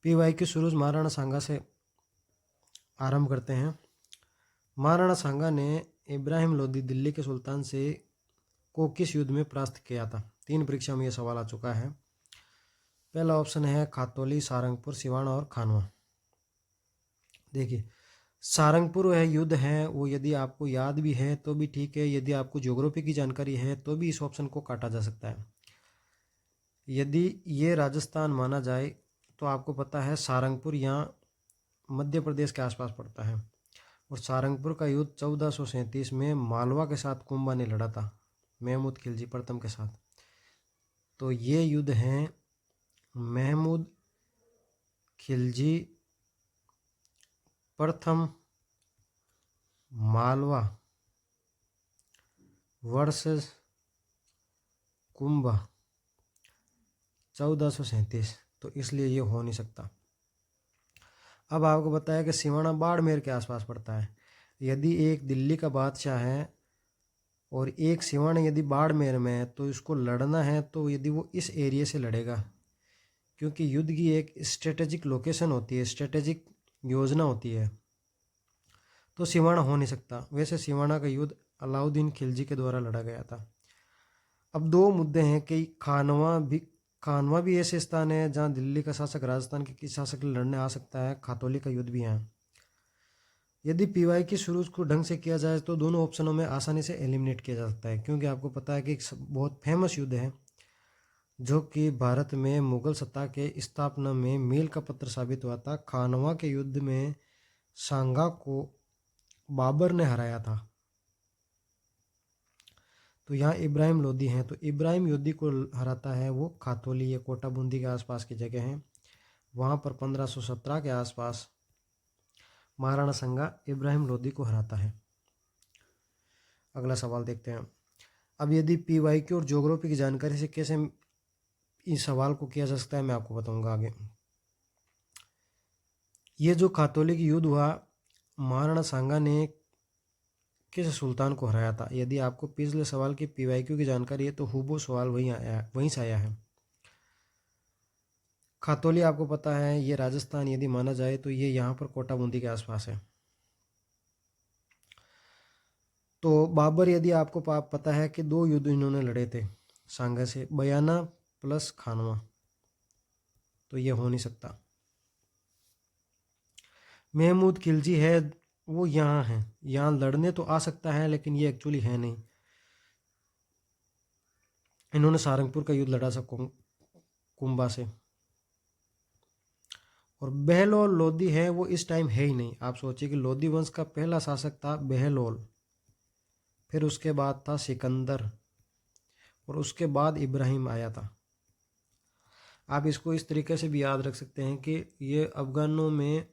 PY की शुरू महाराणा सांगा से आरंभ करते हैं। महाराणा सांगा ने इब्राहिम लोदी दिल्ली के सुल्तान से को किस युद्ध में परास्त किया था? 3 परीक्षा में यह सवाल आ चुका है। पहला ऑप्शन है खातौली, सारंगपुर, सिवान और खानवा। देखिए, सारंगपुर वह युद्ध है, वो यदि आपको याद भी है तो भी ठीक है, यदि आपको ज्योग्राफी की जानकारी है तो भी इस ऑप्शन को काटा जा सकता है। यदि ये राजस्थान माना जाए तो आपको पता है सारंगपुर यहाँ मध्य प्रदेश के आसपास पड़ता है, और सारंगपुर का युद्ध 1437 में मालवा के साथ कुंभा ने लड़ा था, महमूद खिलजी प्रथम के साथ। तो ये युद्ध हैं महमूद खिलजी प्रथम मालवा वर्सेस कुंभा 1437, तो इसलिए ये हो नहीं सकता। अब आपको बताया कि सिवाना बाड़मेर के आसपास पड़ता है। यदि एक दिल्ली का बादशाह है और एक सिवाना यदि बाड़मेर में है तो इसको लड़ना है तो यदि वो इस एरिया से लड़ेगा, क्योंकि युद्ध की एक स्ट्रेटेजिक लोकेशन होती है, स्ट्रेटेजिक योजना होती है, तो सिवाना हो नहीं सकता। वैसे सिवाना का युद्ध अलाउद्दीन खिलजी के द्वारा लड़ा गया था। अब 2 मुद्दे हैं कि खानवा भी ऐसे स्थान है जहां दिल्ली का शासक राजस्थान के शासक लड़ने आ सकता है। खातौली का युद्ध भी है। यदि पीवाई की शुरू को ढंग से किया जाए तो दोनों ऑप्शनों में आसानी से एलिमिनेट किया जा सकता है, क्योंकि आपको पता है कि एक बहुत फेमस युद्ध है जो कि भारत में मुगल सत्ता के स्थापना में मील का पत्थर साबित हुआ था। खानवा के युद्ध में सांगा को बाबर ने हराया था। तो यहाँ इब्राहिम लोदी हैं, तो इब्राहिम लोदी को हराता है वो खातौली या कोटा बूंदी के आसपास की जगह है। वहाँ पर 1517 के आसपास महाराणा सांगा इब्राहिम लोदी को हराता है। अगला सवाल देखते हैं। अब यदि पीवाईक्यू और ज्योग्राफी की जानकारी से कैसे इस सवाल को किया जा सकता है मैं आपको बताऊंगा आगे। ये जो खातौली की युद्ध हुआ, महाराणा सांगा ने किस सुल्तान को हराया था? यदि आपको पिछले सवाल की पीवाईक्यू की जानकारी है तो हूबहू सवाल वहीं से आया है। खातौली आपको पता है ये राजस्थान यदि माना जाए तो ये यहाँ पर कोटा बूंदी के आसपास है। तो बाबर, यदि आपको पता है कि 2 युद्ध इन्होंने लड़े थे सांगा से, बयाना प्लस खानवा, तो ये हो नहीं सकता। महमूद खिलजी है वो यहाँ है, यहाँ लड़ने तो आ सकता है लेकिन ये एक्चुअली है नहीं। इन्होंने सारंगपुर का युद्ध लड़ा था कुंभा से। और बहलोल लोदी है वो इस टाइम है ही नहीं। आप सोचिए कि लोदी वंश का पहला शासक था बहलोल, फिर उसके बाद था सिकंदर, और उसके बाद इब्राहिम आया था। आप इसको इस तरीके से भी याद रख सकते हैं कि ये अफगानों में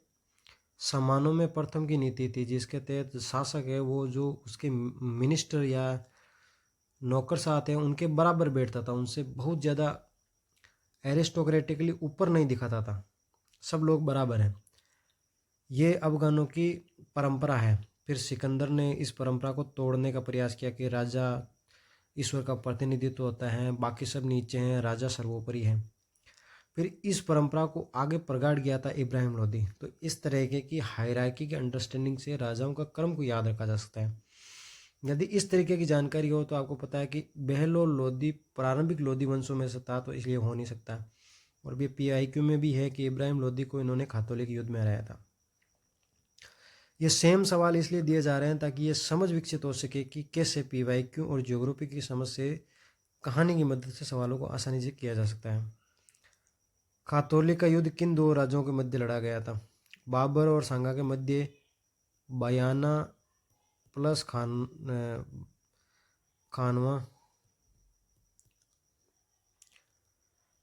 समानों में प्रथम की नीति थी, जिसके तहत शासक है वो जो उसके मिनिस्टर या नौकर साथ हैं उनके बराबर बैठता था, उनसे बहुत ज़्यादा एरिस्टोक्रेटिकली ऊपर नहीं दिखाता था, सब लोग बराबर हैं। ये अफगानों की परंपरा है। फिर सिकंदर ने इस परंपरा को तोड़ने का प्रयास किया कि राजा ईश्वर का प्रतिनिधित्व होता है, बाकी सब नीचे हैं, राजा सर्वोपरि है। फिर इस परंपरा को आगे प्रगाट किया था इब्राहिम लोदी। तो इस तरह की हायरार्की की अंडरस्टैंडिंग से राजाओं का क्रम को याद रखा जा सकता है। यदि इस तरीके की जानकारी हो तो आपको पता है कि बहलोल लोदी प्रारंभिक लोदी वंशों में से था, तो इसलिए हो नहीं सकता। और भी पीआईक्यू में भी है कि इब्राहिम लोदी को इन्होंने खातौली के युद्ध में हराया था। ये सेम सवाल इसलिए दिए जा रहे हैं ताकि ये समझ विकसित हो सके कि कैसे पीवाईक्यू और ज्योग्राफी की समझ से कहानी की मदद से सवालों को आसानी से किया जा सकता है। खातौली का युद्ध किन 2 राज्यों के मध्य लड़ा गया था? बाबर और सांगा के मध्य बयाना प्लस खानवा।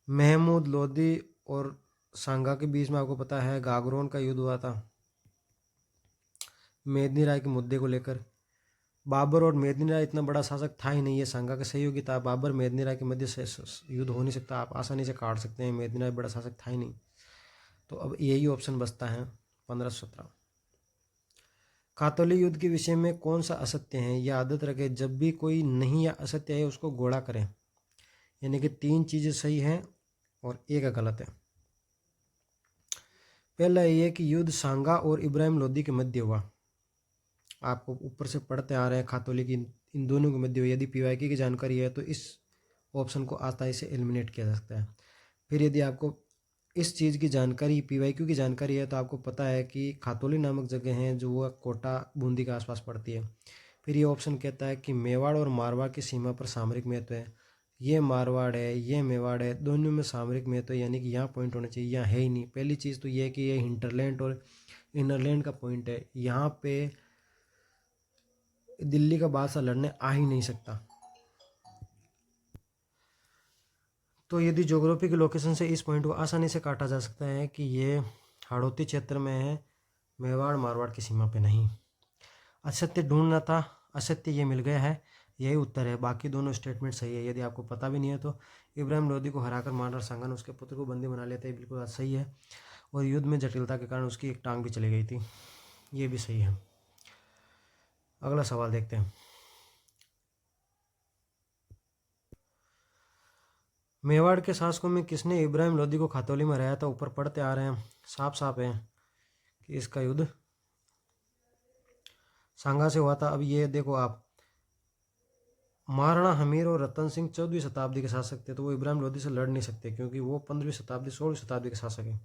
महमूद लोदी और सांगा के बीच में आपको पता है गागरोन का युद्ध हुआ था मेदिनी राय के मुद्दे को लेकर। बाबर और मेदिनी राय इतना बड़ा शासक था ही नहीं, ये सांगा का सहयोगी था। बाबर मेदिनी राय के मध्य से युद्ध हो नहीं सकता, आप आसानी से काट सकते हैं, मेदिनी राय बड़ा शासक था ही नहीं। तो अब यही ऑप्शन बचता है 1517। खातौली युद्ध के विषय में कौन सा असत्य है? यह आदत रखें जब भी कोई नहीं या असत्य है उसको घोड़ा करें, यानी कि 3 चीज़ें सही हैं और 1 गलत है। पहला ये कि युद्ध सांगा और इब्राहिम लोदी के मध्य हुआ। आपको ऊपर से पढ़ते आ रहे हैं खातोली की इन दोनों के मध्य हुआ। यदि पीवाईक्यू की जानकारी है तो इस ऑप्शन को आसानी से एलिमिनेट किया जा सकता है। फिर यदि आपको इस चीज़ की जानकारी पीवाईक्यू की जानकारी है तो आपको पता है कि खातोली नामक जगह है जो वह कोटा बूंदी के आसपास पड़ती है। फिर ये ऑप्शन कहता है कि मेवाड़ और मारवाड़ की सीमा पर सामरिक महत्व है। ये मारवाड़ है, ये मेवाड़ है, दोनों में सामरिक महत्व है, यानी कि यहाँ पॉइंट होना चाहिए, यहाँ है ही नहीं। पहली चीज़ तो ये है कि ये हिंटरलैंड और इनरलैंड का पॉइंट है, यहाँ पे दिल्ली का बादशाह लड़ने आ ही नहीं सकता। तो यदि ज्योग्राफी के लोकेशन से इस पॉइंट को आसानी से काटा जा सकता है कि ये हाड़ौती क्षेत्र में है, मेवाड़ मारवाड़ की सीमा पे नहीं। असत्य ढूंढना था, असत्य ये मिल गया है, यही उत्तर है। बाकी दोनों स्टेटमेंट सही है। यदि आपको पता भी नहीं है तो इब्राहिम लोदी को हराकर महाराणा सांगा ने उसके पुत्र को बंदी बना लिया था, ये बिल्कुल सही है। और युद्ध में जटिलता के कारण उसकी एक टांग भी चली गई थी, ये भी सही है। अगला सवाल देखते हैं। मेवाड़ के शासकों में किसने इब्राहिम लोदी को खातौली में हराया था? ऊपर पढ़ते आ रहे हैं, साफ साफ है कि इसका युद्ध सांगा से हुआ था। अब ये देखो आप, महाराणा हमीर और रतन सिंह 14वीं शताब्दी के शासक थे, तो वो इब्राहिम लोदी से लड़ नहीं सकते क्योंकि वो 15वीं शताब्दी 16वीं शताब्दी के शासक हैं।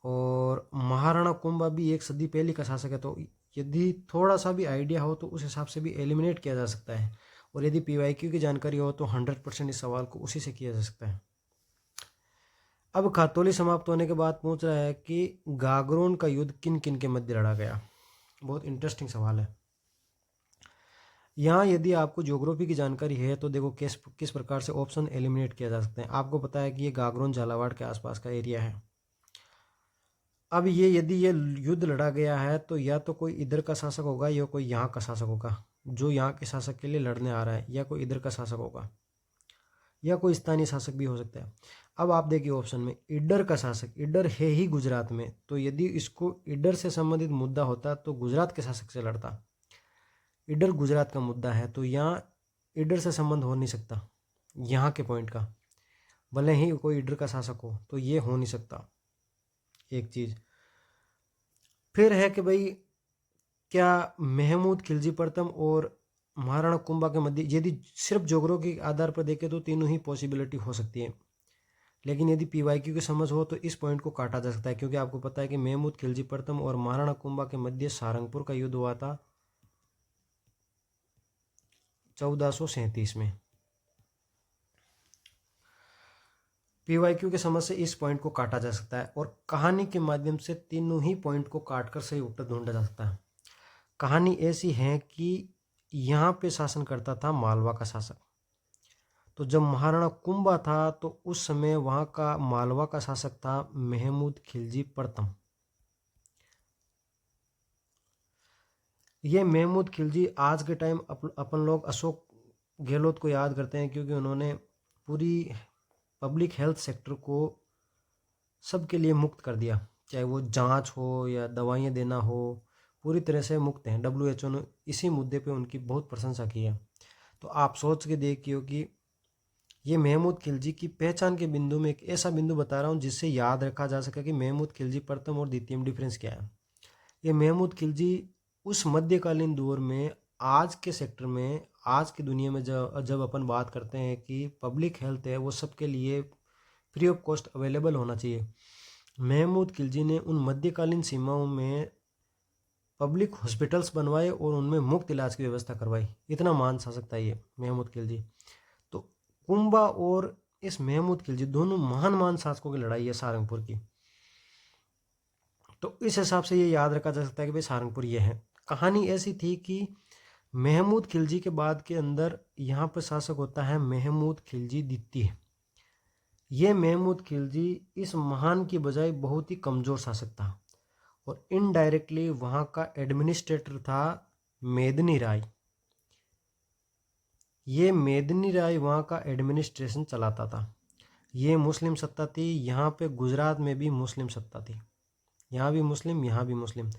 और महाराणा कुंभा भी एक सदी पहले का शासक है, तो यदि थोड़ा सा भी आइडिया हो तो उस हिसाब से भी एलिमिनेट किया जा सकता है। और यदि पीवाईक्यू की जानकारी हो तो 100% इस सवाल को उसी से किया जा सकता है। अब खातौली समाप्त होने के बाद पूछ रहा है कि गागरोन का युद्ध किन किन के मध्य लड़ा गया। बहुत इंटरेस्टिंग सवाल है। यहाँ यदि आपको ज्योग्राफी की जानकारी है तो देखो किस प्रकार से ऑप्शन एलिमिनेट किया जा सकते हैं। आपको पता है कि ये गागरोन झालावाड़ के आसपास का एरिया है। अब ये यदि ये युद्ध लड़ा गया है तो या तो कोई इधर का शासक होगा या कोई यहाँ का शासक होगा जो यहाँ के शासक के लिए लड़ने आ रहा है, या कोई इधर का शासक होगा या कोई स्थानीय शासक भी हो सकता है। अब आप देखिए ऑप्शन में इडर का शासक, इडर है ही गुजरात में, तो यदि इसको इडर से संबंधित मुद्दा होता तो गुजरात के शासक से लड़ता। इडर गुजरात का मुद्दा है तो यहाँ इडर से संबंध हो नहीं सकता यहाँ के पॉइंट का, भले ही कोई इडर का शासक हो तो ये हो नहीं सकता। एक चीज़ फिर है कि भाई क्या महमूद खिलजी प्रथम और महाराणा कुंभा के मध्य, यदि सिर्फ ज्योग्राफी के आधार पर देखें तो तीनों ही पॉसिबिलिटी हो सकती है, लेकिन यदि पीवाईक्यू की समझ हो तो इस पॉइंट को काटा जा सकता है क्योंकि आपको पता है कि महमूद खिलजी प्रथम और महाराणा कुंभा के मध्य सारंगपुर का युद्ध हुआ था 1437 में। पीवाईक्यू के समझ से इस पॉइंट को काटा जा सकता है और कहानी के माध्यम से तीनों ही पॉइंट को काटकर सही उत्तर ढूंढा जा सकता है। कहानी ऐसी है कि यहाँ पे शासन करता था मालवा का शासक, तो जब महाराणा कुंभा था तो उस समय वहाँ का मालवा का शासक था महमूद खिलजी प्रथम। ये महमूद खिलजी आज के टाइम अपन लोग अशोक गहलोत को याद करते हैं क्योंकि उन्होंने पूरी पब्लिक हेल्थ सेक्टर को सबके लिए मुक्त कर दिया, चाहे वो जांच हो या दवाइयाँ देना हो, पूरी तरह से मुक्त हैं। WHO ने इसी मुद्दे पे उनकी बहुत प्रशंसा की है। तो आप सोच के देखिए कि ये महमूद खिलजी की पहचान के बिंदु में एक ऐसा बिंदु बता रहा हूँ जिससे याद रखा जा सके कि महमूद खिलजी प्रथम और द्वितीय में डिफरेंस क्या है। ये महमूद खिलजी उस मध्यकालीन दौर में आज के सेक्टर में, आज की दुनिया में जब अपन बात करते हैं कि पब्लिक हेल्थ है वो सबके लिए फ्री ऑफ कॉस्ट अवेलेबल होना चाहिए, महमूद खिलजी ने उन मध्यकालीन सीमाओं में पब्लिक हॉस्पिटल्स बनवाए और उनमें मुफ्त इलाज की व्यवस्था करवाई। इतना मान शासक था ये महमूद खिलजी। तो कुंभा और इस महमूद खिलजी दोनों महान शासकों की लड़ाई है सारंगपुर की, तो इस हिसाब से ये याद रखा जा सकता है कि भाई सारंगपुर ये है। कहानी ऐसी थी कि महमूद खिलजी के बाद के अंदर यहाँ पर शासक होता है महमूद खिलजी द्वितीय। ये महमूद खिलजी इस महान की बजाय बहुत ही कमज़ोर शासक था और इनडायरेक्टली वहाँ का एडमिनिस्ट्रेटर था मेदिनी राय। ये मेदिनी राय वहाँ का एडमिनिस्ट्रेशन चलाता था। ये मुस्लिम सत्ता थी, यहाँ पे गुजरात में भी मुस्लिम सत्ता थी, यहाँ भी मुस्लिम यहाँ भी मुस्लिम।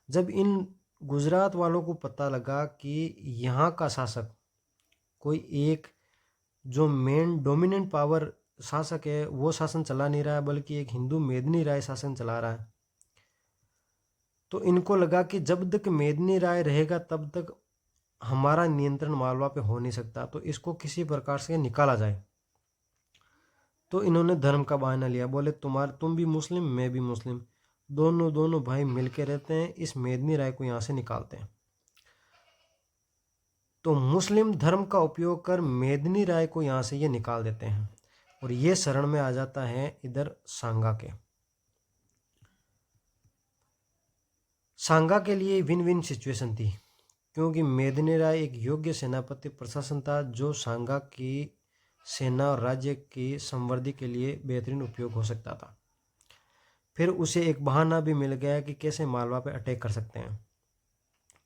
जब इन गुजरात वालों को पता लगा कि यहाँ का शासक कोई एक जो मेन डोमिनेंट पावर शासक है वो शासन चला नहीं रहा है, बल्कि एक हिंदू मेदिनी राय शासन चला रहा है। तो इनको लगा कि जब तक मेदिनी राय रहेगा तब तक हमारा नियंत्रण मालवा पे हो नहीं सकता, तो इसको किसी प्रकार से निकाला जाए। तो इन्होंने धर्म का बहाना लिया, बोले तुम भी मुस्लिम, मैं भी मुस्लिम, दोनों भाई मिलके रहते हैं, इस मेदिनी राय को यहाँ से निकालते हैं। तो मुस्लिम धर्म का उपयोग कर मेदिनी राय को यहाँ से ये निकाल देते हैं, और ये शरण में आ जाता है इधर सांगा के। सांगा के लिए विन विन सिचुएशन थी, क्योंकि मेदिनी राय एक योग्य सेनापति प्रशासन था जो सांगा की सेना और राज्य की संवर्धि के लिए बेहतरीन उपयोग हो सकता था। फिर उसे एक बहाना भी मिल गया कि कैसे मालवा पे अटैक कर सकते हैं।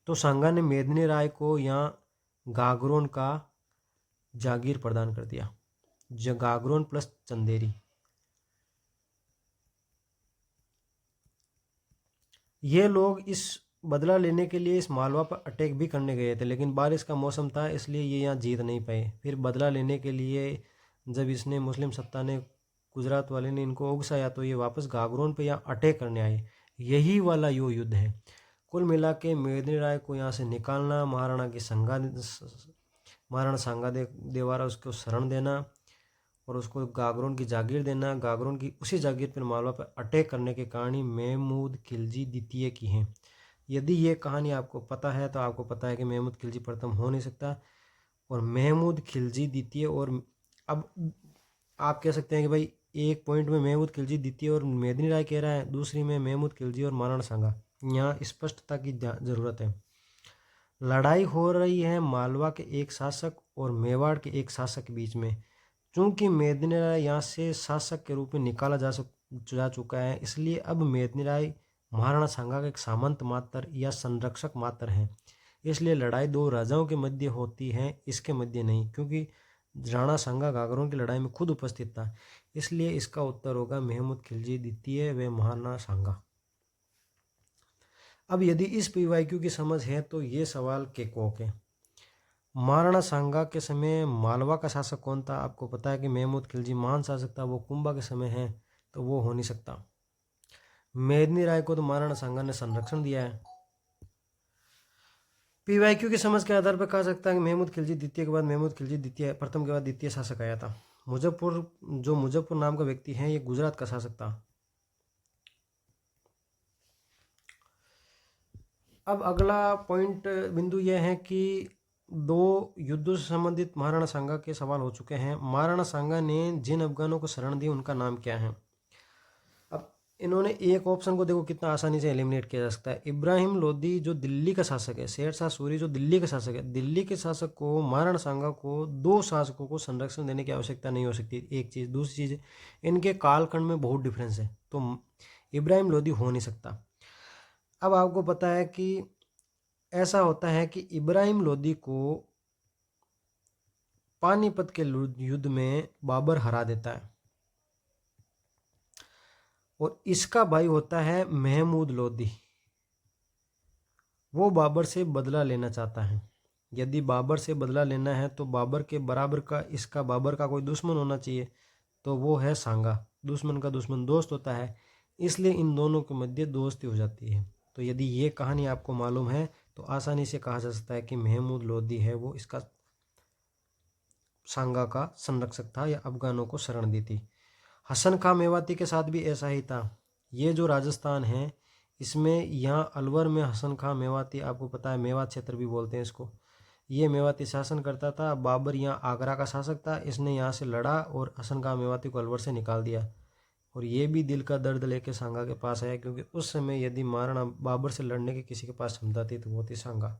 तो सांगा ने मेदिनी राय को यहाँ गागरोन का जागीर प्रदान कर दिया, गागरोन प्लस चंदेरी। ये लोग इस बदला लेने के लिए इस मालवा पर अटैक भी करने गए थे, लेकिन बारिश का मौसम था इसलिए ये यहाँ जीत नहीं पाए। फिर बदला लेने के लिए जब इसने मुस्लिम सत्ता ने, गुजरात वाले ने इनको उकसाया, तो ये वापस गागरोन पे यहाँ अटैक करने आए। यही वाला यो युद्ध है। कुल मिला के मेदिनी राय को यहाँ से निकालना, महाराणा सांगा देवारा उसको शरण देना और उसको गागरोन की जागीर देना, गागरोन की उसी जागीर पर मालवा पर अटैक करने के कहानी महमूद खिलजी द्वितीय की है। यदि ये कहानी आपको पता है तो आपको पता है कि महमूद खिलजी प्रथम हो नहीं सकता, और महमूद खिलजी द्वितीय। और अब आप कह सकते हैं कि भाई एक पॉइंट में महमूद खिलजी द्वितीय और मेदिनी राय कह रहा है, दूसरी में महमूद खिलजी और महाराणा सांगा। यहाँ स्पष्टता की ज़रूरत है। लड़ाई हो रही है मालवा के एक शासक और मेवाड़ के एक शासक के बीच में। चूंकि मेदिनी राय यहाँ से शासक के रूप में निकाला जा चुका है, इसलिए अब मेदिनी राय महाराणा सांगा का एक सामंत मात्र या संरक्षक मात्र है। इसलिए लड़ाई दो राजाओं के मध्य होती है, इसके मध्य नहीं, क्योंकि राणा सांगा गागरोन की लड़ाई में खुद उपस्थित था। इसलिए इसका उत्तर होगा महमूद खिलजी द्वितीय व महाराणा सांगा। अब यदि इस पीवाईक्यू की समझ है तो ये सवाल केकॉक है। महाराणा सांगा के समय मालवा का शासक कौन था? आपको पता है कि महमूद खिलजी महान शासक था, वो कुंभा के समय है, तो वो हो नहीं सकता। मेदिनी राय को तो महाराणा सांगा ने संरक्षण दिया है। पीवाईक्यू की समझ के आधार पर कहा सकता है कि महमूद खिलजी द्वितीय के बाद महमूद खिलजी द्वितीय प्रथम के बाद द्वितीय शासक आया था। मुजफ्फर नाम का व्यक्ति है, ये गुजरात का शासक था। अब अगला पॉइंट बिंदु यह है कि दो युद्धों से संबंधित महाराणा सांगा के सवाल हो चुके हैं। महाराणा सांगा ने जिन अफगानों को शरण दी उनका नाम क्या है? अब इन्होंने एक ऑप्शन को देखो कितना आसानी से एलिमिनेट किया जा सकता है। इब्राहिम लोदी जो दिल्ली का शासक है, शेर शाह सूरी जो दिल्ली का शासक है, दिल्ली के शासक को, महाराणा सांगा को, दो शासकों को संरक्षण देने की आवश्यकता नहीं हो सकती, एक चीज़। दूसरी चीज़, इनके कालखंड में बहुत डिफरेंस है, तो इब्राहिम लोदी हो नहीं सकता। अब आपको पता है कि ऐसा होता है कि इब्राहिम लोदी को पानीपत के युद्ध में बाबर हरा देता है, और इसका भाई होता है महमूद लोदी। वो बाबर से बदला लेना चाहता है। यदि बाबर से बदला लेना है तो बाबर के बराबर का इसका बाबर का कोई दुश्मन होना चाहिए, तो वो है सांगा। दुश्मन का दुश्मन दोस्त होता है, इसलिए इन दोनों के मध्य दोस्ती हो जाती है। तो यदि ये कहानी आपको मालूम है तो आसानी से कहा जा सकता है कि महमूद लोदी है वो इसका सांगा का संरक्षक था या अफगानों को शरण दी थी। हसन खां मेवाती के साथ भी ऐसा ही था। ये जो राजस्थान है इसमें यहाँ अलवर में हसन खां मेवाती, आपको पता है मेवात क्षेत्र भी बोलते हैं इसको, ये मेवाती शासन करता था। बाबर यहाँ आगरा का शासक था, इसने यहाँ से लड़ा और हसन खां मेवाती को अलवर से निकाल दिया। और ये भी दिल का दर्द लेके सांगा के पास आया, क्योंकि उस समय यदि महाराणा बाबर से लड़ने की किसी के पास क्षमता थी तो वो थी सांगा।